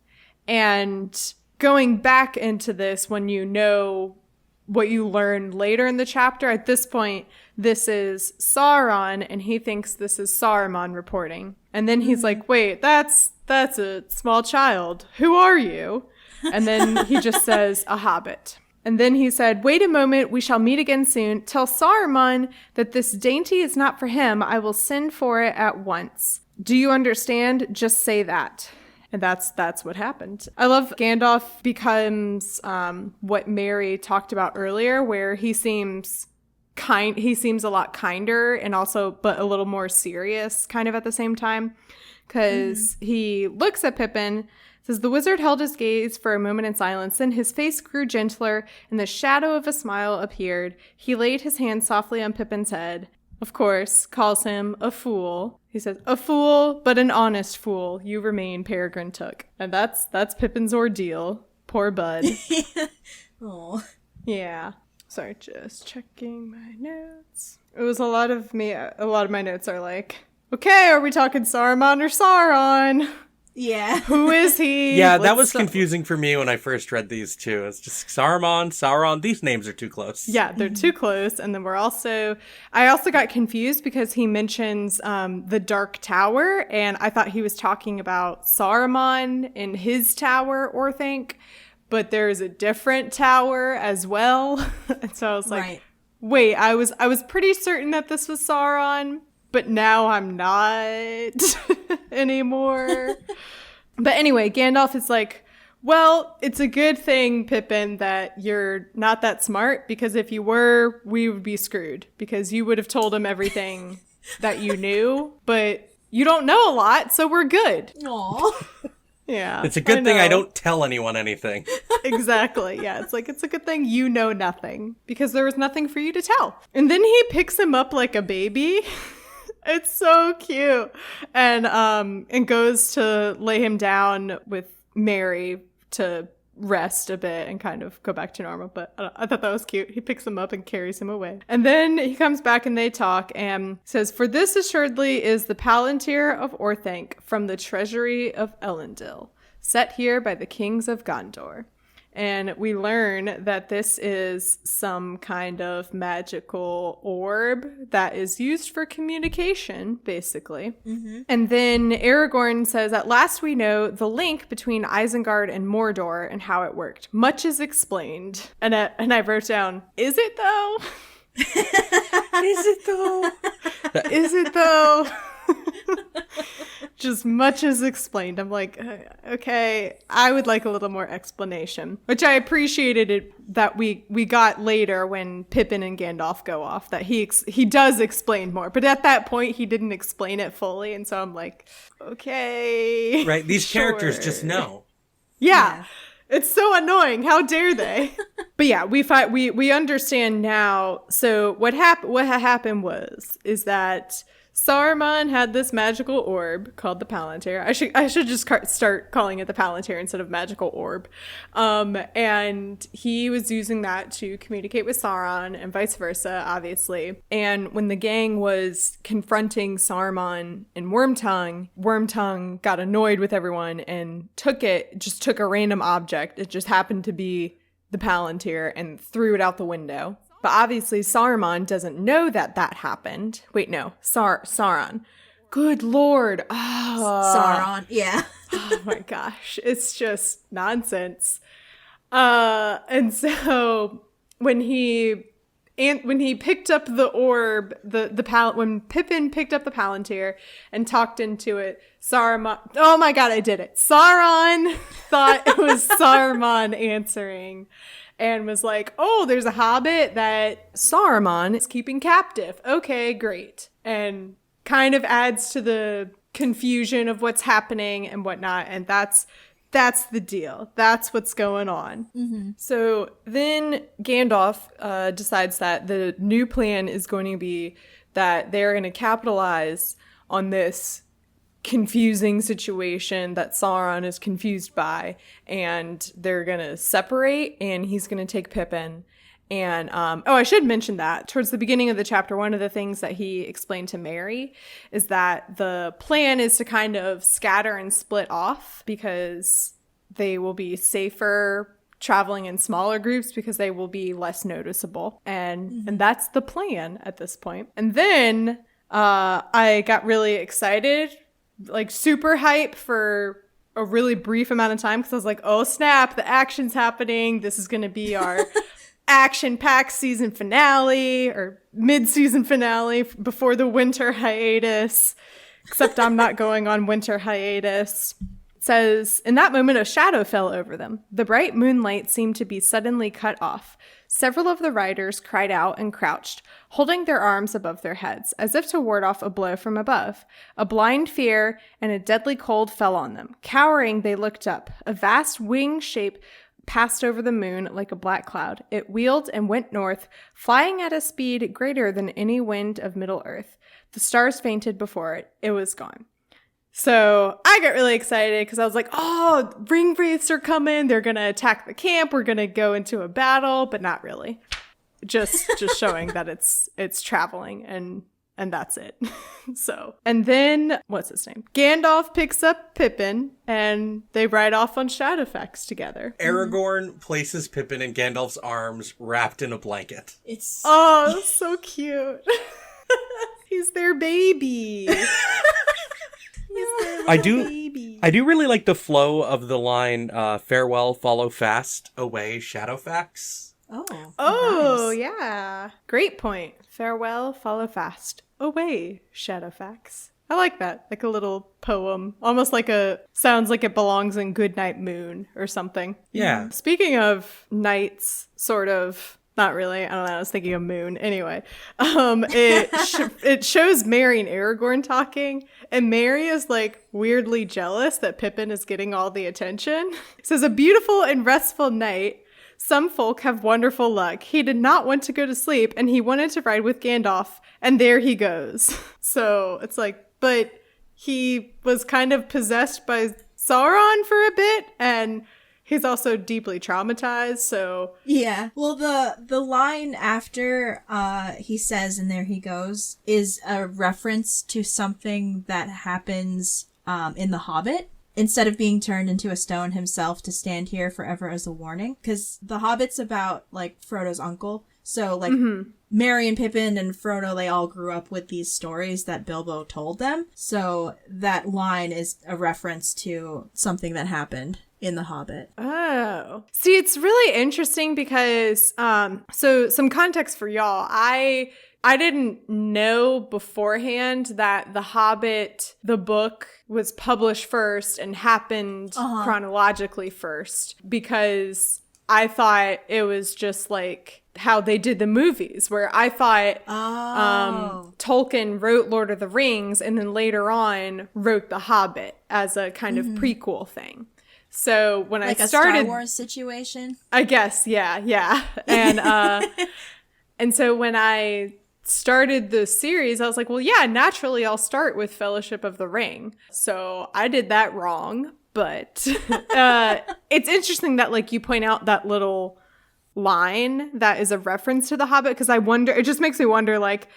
And going back into this, when you know what you learn later in the chapter, at this point, this is Sauron, and he thinks this is Saruman reporting. And then he's like, wait, that's a small child. Who are you? And then he just says, a hobbit. And then he said, wait a moment, we shall meet again soon. Tell Saruman that this dainty is not for him. I will send for it at once. Do you understand? Just say that. And that's what happened. I love Gandalf becomes what Mary talked about earlier, where he seems a lot kinder and also, but a little more serious kind of at the same time. Because he looks at Pippin, says, the wizard held his gaze for a moment in silence. Then his face grew gentler and the shadow of a smile appeared. He laid his hand softly on Pippin's head. of course, calls him a fool. He says, "A fool, but an honest fool. You remain, Peregrine Took." And that's Pippin's ordeal. Poor bud. Oh. Yeah. Sorry, just checking my notes. It was a lot of my notes are like, okay, are we talking Saruman or Sauron? Yeah. Who is he? Yeah, that was confusing for me when I first read these too. It's just Saruman, Sauron. These names are too close. Yeah, they're too close. And then I also got confused because he mentions the Dark Tower, and I thought he was talking about Saruman in his tower, Orthanc, but there's a different tower as well. And so I was like, right. Wait, I was pretty certain that this was Sauron, but now I'm not anymore. But anyway, Gandalf is like, well, it's a good thing, Pippin, that you're not that smart, because if you were, we would be screwed, because you would have told him everything that you knew, but you don't know a lot, so we're good. Aww. Yeah. It's a good thing I don't tell anyone anything. Exactly. Yeah. It's like, it's a good thing you know nothing, because there was nothing for you to tell. And then he picks him up like a baby. It's so cute. And goes to lay him down with Mary to rest a bit and kind of go back to normal. But I thought that was cute. He picks him up and carries him away. And then he comes back and they talk and says, "For this assuredly is the Palantir of Orthanc from the treasury of Elendil, set here by the kings of Gondor." And we learn that this is some kind of magical orb that is used for communication, basically. Mm-hmm. And then Aragorn says, "At last we know the link between Isengard and Mordor and how it worked. Much is explained." And I wrote down, "Is it though?" Is it though? Is it though? Just much is explained. I'm like, okay, I would like a little more explanation, which I appreciated it that we got later when Pippin and Gandalf go off, that he does explain more, but at that point he didn't explain it fully, and so I'm like, okay, right? These sure. Characters just know. Yeah. It's so annoying. How dare they? But yeah, we understand now. So what happened is that Saruman had this magical orb called the Palantir. I should just start calling it the Palantir instead of magical orb. And he was using that to communicate with Sauron and vice versa, obviously. And when the gang was confronting Saruman and Wormtongue got annoyed with everyone and took a random object. It just happened to be the Palantir and threw it out the window. But obviously Saruman doesn't know that happened. Wait, no. Sauron. Good Lord. Oh. Sauron, yeah. Oh my gosh. It's just nonsense. And so when he picked up the orb, when Pippin picked up the Palantir and talked into it, Saruman, oh my God, I did it. Sauron thought it was Saruman answering. And was like, oh, there's a hobbit that Saruman is keeping captive. Okay, great. And kind of adds to the confusion of what's happening and whatnot. And that's the deal. That's what's going on. Mm-hmm. So then Gandalf decides that the new plan is going to be that they're going to capitalize on this confusing situation that Sauron is confused by, and they're gonna separate, and he's gonna take Pippin. And I should mention that towards the beginning of the chapter, one of the things that he explained to Mary is that the plan is to kind of scatter and split off, because they will be safer traveling in smaller groups because they will be less noticeable, and that's the plan at this point. And then I got really excited, like super hype for a really brief amount of time, because I was like, oh snap, the action's happening. This is going to be our action-packed season finale or mid-season finale before the winter hiatus, except I'm not going on winter hiatus. It says, in that moment, a shadow fell over them. The bright moonlight seemed to be suddenly cut off. Several of the riders cried out and crouched, holding their arms above their heads, as if to ward off a blow from above. A blind fear and a deadly cold fell on them. Cowering, they looked up. A vast wing shape passed over the moon like a black cloud. It wheeled and went north, flying at a speed greater than any wind of Middle-earth. The stars fainted before it. It was gone. So I got really excited because I was like, oh, ring wraiths are coming. They're going to attack the camp. We're going to go into a battle, but not really. Just showing that it's traveling and that's it. So, and then what's his name? Gandalf picks up Pippin and they ride off on Shadowfax together. Aragorn places Pippin in Gandalf's arms wrapped in a blanket. It's so cute. He's their baby. I do really like the flow of the line, farewell, follow fast, away, Shadowfax. Oh, nice. Yeah. Great point. Farewell, follow fast, away, Shadowfax. I like that. Like a little poem. Almost like sounds like it belongs in Goodnight Moon or something. Yeah. Speaking of nights, sort of. Not really. I don't know. I was thinking of Moon. Anyway, it shows Merry and Aragorn talking, and Merry is like weirdly jealous that Pippin is getting all the attention. It says, a beautiful and restful night. Some folk have wonderful luck. He did not want to go to sleep, and he wanted to ride with Gandalf, and there he goes. So it's like, but he was kind of possessed by Sauron for a bit, and he's also deeply traumatized, so... Yeah. Well, the line after he says, and there he goes, is a reference to something that happens in The Hobbit. Instead of being turned into a stone himself to stand here forever as a warning. Because The Hobbit's about, like, Frodo's uncle. So, like, Merry and Pippin and Frodo, they all grew up with these stories that Bilbo told them. So that line is a reference to something that happened in The Hobbit. Oh. See, it's really interesting because, so some context for y'all. I didn't know beforehand that The Hobbit, the book, was published first and happened chronologically first, because I thought it was just like how they did the movies, where I thought Tolkien wrote Lord of the Rings and then later on wrote The Hobbit as a kind of prequel thing. So when I started, like a Star Wars situation, I guess, yeah, and so when I started the series, I was like, well, yeah, naturally I'll start with Fellowship of the Ring. So I did that wrong, but it's interesting that like you point out that little line that is a reference to The Hobbit, because I wonder, it just makes me wonder, like,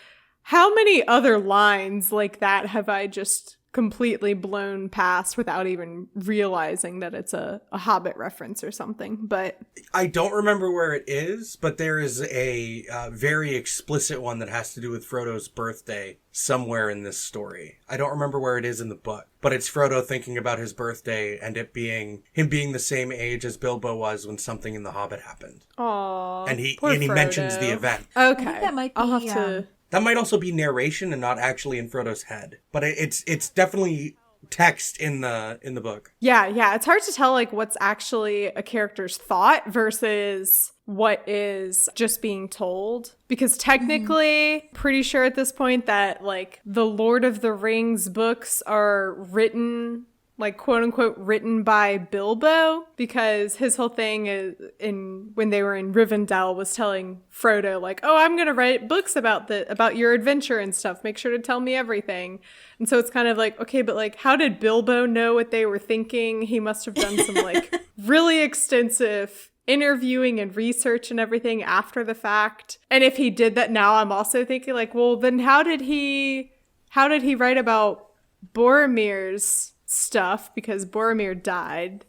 how many other lines like that have I just completely blown past without even realizing that it's a Hobbit reference or something. But I don't remember where it is, but there is a very explicit one that has to do with Frodo's birthday somewhere in this story. I don't remember where it is in the book, but it's Frodo thinking about his birthday and it being him being the same age as Bilbo was when something in The Hobbit happened. Aww, and he Frodo. Mentions the event. Okay, I think that might be, I'll have to. That might also be narration and not actually in Frodo's head, but it's definitely text in the book. Yeah, it's hard to tell like what's actually a character's thought versus what is just being told, because technically pretty sure at this point that like the Lord of the Rings books are written, like quote unquote written by Bilbo, because his whole thing is when they were in Rivendell was telling Frodo like, oh, I'm gonna write books about your adventure and stuff, make sure to tell me everything. And so it's kind of like, okay, but like how did Bilbo know what they were thinking? He must have done some like really extensive interviewing and research and everything after the fact. And if he did that now, I'm also thinking like, well, then how did he write about Boromir's stuff, because Boromir died?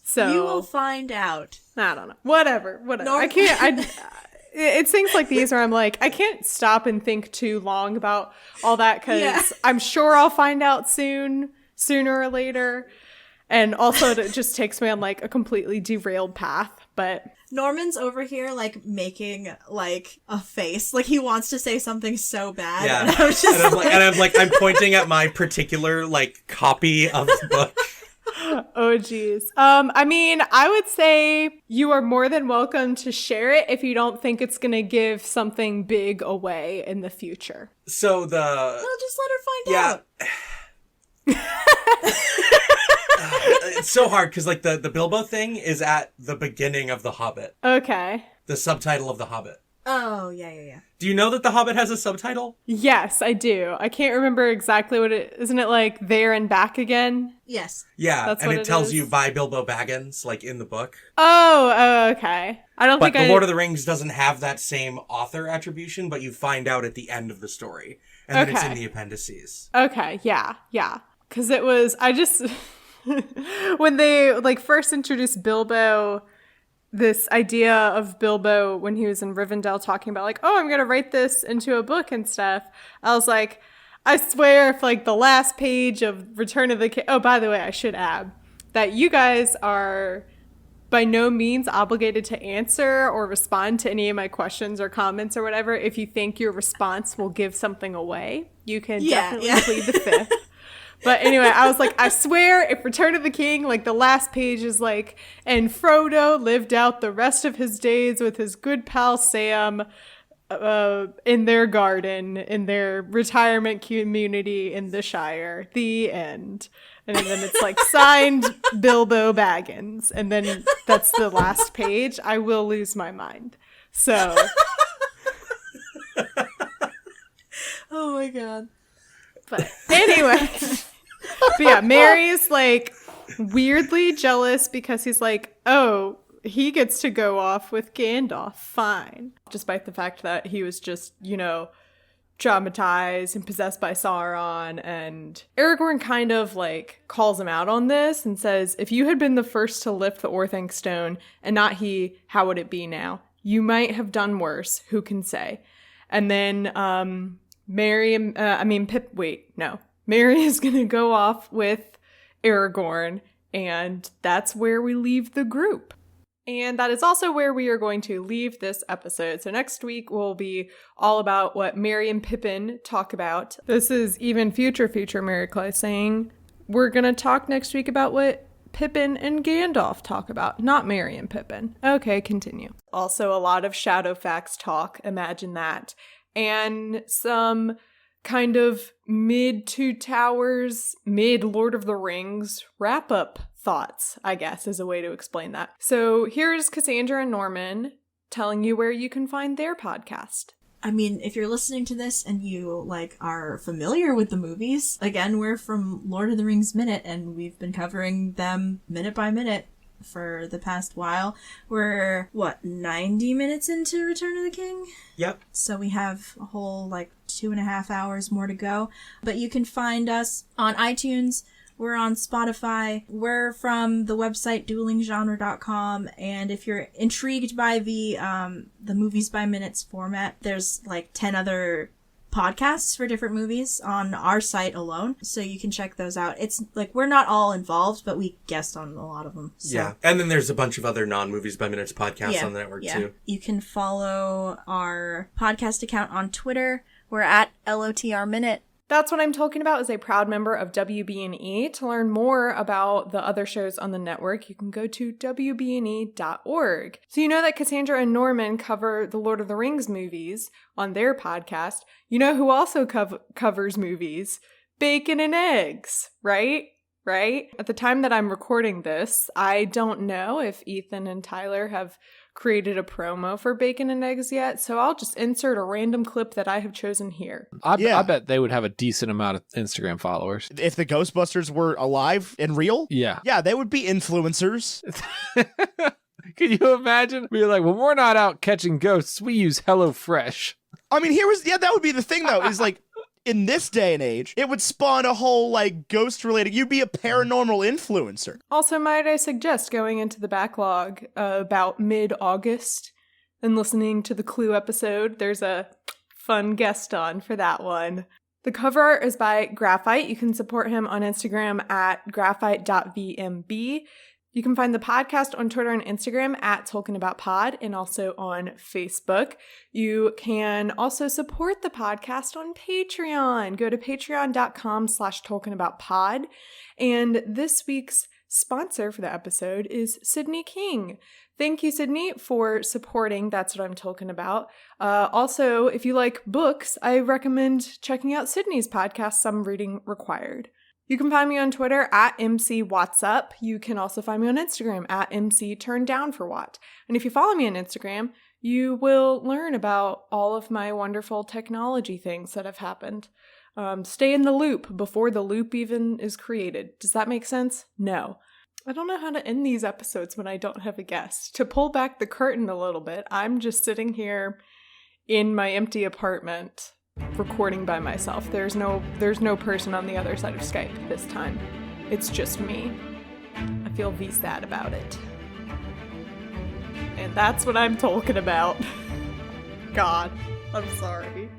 So you will find out. I don't know. Whatever. I can't. It's things like these where I'm like, I can't stop and think too long about all that, because I'm sure I'll find out sooner or later. And also it just takes me on like a completely derailed path. But Norman's over here like making like a face, like he wants to say something so bad. Yeah, and I'm pointing at my particular like copy of the book. Oh geez. I mean, I would say you are more than welcome to share it if you don't think it's gonna give something big away in the future. So well, just let her find out. It's so hard because like the Bilbo thing is at the beginning of The Hobbit. Okay. The subtitle of The Hobbit. Oh, yeah. Do you know that The Hobbit has a subtitle? Yes, I do. I can't remember exactly what it... Isn't it like There and Back Again? Yes. Yeah, That's and what it it tells is. you by Bilbo Baggins, like in the book. Oh, okay. I don't But think The Lord of the Rings doesn't have that same author attribution, but you find out at the end of the story. And then it's in Okay. the appendices. Okay, yeah. Because it was... I just... when they like first introduced Bilbo... This idea of Bilbo when he was in Rivendell talking about like, oh, I'm going to write this into a book and stuff. I was like, I swear if like the last page of Return of the King. Oh, by the way, I should add that you guys are by no means obligated to answer or respond to any of my questions or comments or whatever. If you think your response will give something away, you can definitely plead the fifth. But anyway, I was like, I swear if Return of the King, like the last page is like, and Frodo lived out the rest of his days with his good pal Sam in their garden, in their retirement community in the Shire, the end. And then it's like signed Bilbo Baggins. And then that's the last page. I will lose my mind. So. Oh my god. But anyway. But yeah, Mary's like weirdly jealous because he's like, oh, he gets to go off with Gandalf. Fine. Despite the fact that he was just, traumatized and possessed by Sauron. And Aragorn kind of like calls him out on this and says, if you had been the first to lift the Orthanc stone and not he, how would it be now? You might have done worse. Who can say? And then Mary is going to go off with Aragorn, and that's where we leave the group. And that is also where we are going to leave this episode. So next week will be all about what Merry and Pippin talk about. This is even future Mary Clay saying we're going to talk next week about what Pippin and Gandalf talk about, not Merry and Pippin. Okay, continue. Also a lot of Shadowfax talk, imagine that. And some kind of mid Two Towers, mid Lord of the Rings wrap-up thoughts, I guess, is a way to explain that. So here's Cassandra and Norman telling you where you can find their podcast. I mean, if you're listening to this and you, are familiar with the movies, again, we're from Lord of the Rings Minute, and we've been covering them minute by minute for the past while. We're, 90 minutes into Return of the King? Yep. So we have a whole, 2.5 hours more to go. But you can find us on iTunes. We're on Spotify. We're from the website duelinggenre.com. And if you're intrigued by the movies by minutes format, there's 10 other podcasts for different movies on our site alone. So you can check those out. It's we're not all involved, but we guest on a lot of them. So. Yeah. And then there's a bunch of other non-movies by minutes podcasts on the network too. You can follow our podcast account on Twitter. We're at LOTR Minute. That's What I'm Talking About is a proud member of WB&E. To learn more about the other shows on the network, you can go to WBNE.org. So you know that Cassandra and Norman cover the Lord of the Rings movies on their podcast. You know who also covers movies? Bacon and Eggs, right? Right? At the time that I'm recording this, I don't know if Ethan and Tyler have created a promo for Bacon and Eggs yet, so I'll just insert a random clip that I have chosen here. I bet they would have a decent amount of Instagram followers. If the Ghostbusters were alive and real? Yeah. Yeah, they would be influencers. Can you imagine? Be like, when we're not out catching ghosts, we use HelloFresh. I mean, that would be the thing, though, is in this day and age, it would spawn a whole, ghost-related... You'd be a paranormal influencer. Also, might I suggest going into the backlog about mid-August and listening to the Clue episode. There's a fun guest on for that one. The cover art is by Graphite. You can support him on Instagram at graphite.vmb. You can find the podcast on Twitter and Instagram at TolkienAboutPod and also on Facebook. You can also support the podcast on Patreon. Go to patreon.com/TolkienAboutPod. And this week's sponsor for the episode is Sydney King. Thank you, Sydney, for supporting That's What I'm Talking About. Also, if you like books, I recommend checking out Sydney's podcast, Some Reading Required. You can find me on Twitter at MCWhatsUp. You can also find me on Instagram at MCTurnedDownForWhat. And if you follow me on Instagram, you will learn about all of my wonderful technology things that have happened. Stay in the loop before the loop even is created. Does that make sense? No. I don't know how to end these episodes when I don't have a guest. To pull back the curtain a little bit, I'm just sitting here in my empty apartment recording by myself. There's no person on the other side of Skype this time. It's just me. I feel sad about it. And that's what I'm talking about. God, I'm sorry.